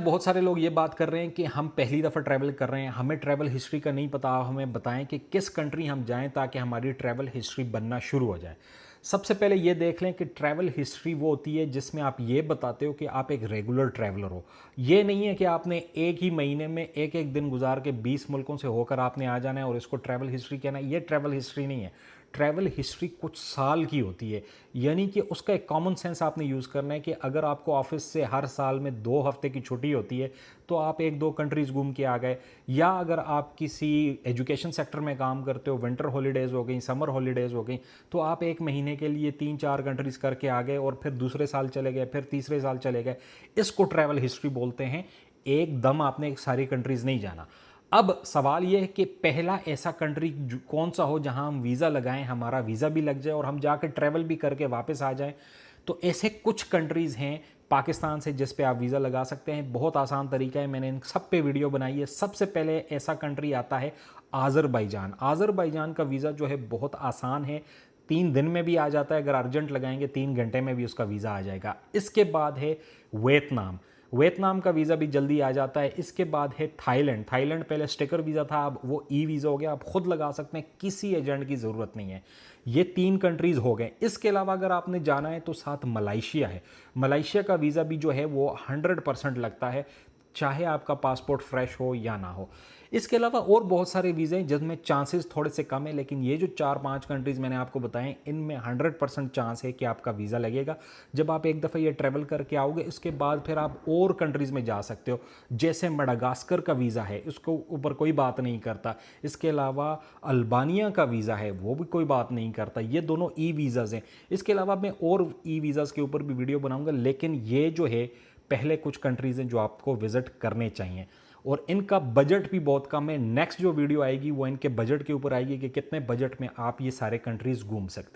बहुत सारे लोग ये बात कर रहे हैं कि हम पहली दफ़ा ट्रैवल कर रहे हैं, हमें ट्रैवल हिस्ट्री का नहीं पता, हमें बताएं कि किस कंट्री हम जाएं ताकि हमारी ट्रैवल हिस्ट्री बनना शुरू हो जाए। सबसे पहले ये देख लें कि ट्रैवल हिस्ट्री वो होती है जिसमें आप ये बताते हो कि आप एक रेगुलर ट्रैवलर हो। ये नहीं है कि आपने एक ही महीने में एक एक दिन गुजार के 20 मुल्कों से होकर आपने आ जाना है और इसको ट्रैवल हिस्ट्री कहना है। ये ट्रैवल हिस्ट्री नहीं है। ट्रैवल हिस्ट्री कुछ साल की होती है, यानी कि उसका एक कॉमन सेंस आपने यूज़ करना है कि अगर आपको ऑफिस से हर साल में 2 हफ्ते की छुट्टी होती है तो आप 1-2 कंट्रीज़ घूम के आ गए, या अगर आप किसी एजुकेशन सेक्टर में काम करते हो, विंटर हॉलीडेज़ हो गई, समर हॉलीडेज़ हो गई, तो आप 1 महीने के लिए 3-4 कंट्रीज़ करके आ गए और फिर दूसरे साल चले गए, फिर तीसरे साल चले गए। इसको ट्रैवल हिस्ट्री बोलते हैं। एकदम आपने सारी कंट्रीज़ नहीं जाना। अब सवाल ये है कि पहला ऐसा कंट्री कौन सा हो जहां हम वीज़ा लगाएं, हमारा वीज़ा भी लग जाए और हम जाकर ट्रैवल भी करके वापस आ जाएं। तो ऐसे कुछ कंट्रीज़ हैं पाकिस्तान से जिस पे आप वीज़ा लगा सकते हैं। बहुत आसान तरीका है, मैंने इन सब पे वीडियो बनाई है। सबसे पहले ऐसा कंट्री आता है आज़रबाईजान। आज़रबाईजान का वीज़ा जो है बहुत आसान है, 3 दिन में भी आ जाता है। अगर अर्जेंट लगाएंगे 3 घंटे में भी उसका वीज़ा आ जाएगा। इसके बाद है वियतनाम। वियतनाम का वीज़ा भी जल्दी आ जाता है। इसके बाद है थाईलैंड। थाईलैंड पहले स्टिकर वीज़ा था, अब वो ई वीज़ा हो गया, आप खुद लगा सकते हैं, किसी एजेंट की ज़रूरत नहीं है। ये 3 कंट्रीज़ हो गए। इसके अलावा अगर आपने जाना है तो साथ मलाइशिया है। मलाइशिया का वीज़ा भी जो है वो 100% लगता है, चाहे आपका पासपोर्ट फ्रेश हो या ना हो। इसके अलावा और बहुत सारे वीज़े हैं जिनमें चांसेस थोड़े से कम है, लेकिन ये जो 4-5 कंट्रीज़ मैंने आपको बताएं इनमें 100% चांस है कि आपका वीज़ा लगेगा। जब आप एक दफ़ा ये ट्रैवल करके आओगे इसके बाद फिर आप और कंट्रीज़ में जा सकते हो। जैसे मडागास्कर का वीज़ा है, इसको ऊपर कोई बात नहीं करता। इसके अलावा अल्बानिया का वीज़ा है, वो भी कोई बात नहीं करता। ये दोनों ई वीज़ाज़ हैं। इसके अलावा मैं और ई वीज़ाज़ के ऊपर भी वीडियो बनाऊँगा, लेकिन ये जो है पहले कुछ कंट्रीज़ हैं जो आपको विज़िट करने चाहिए और इनका बजट भी बहुत कम है। नेक्स्ट जो वीडियो आएगी वो इनके बजट के ऊपर आएगी कि कितने बजट में आप ये सारे कंट्रीज़ घूम सकते हैं।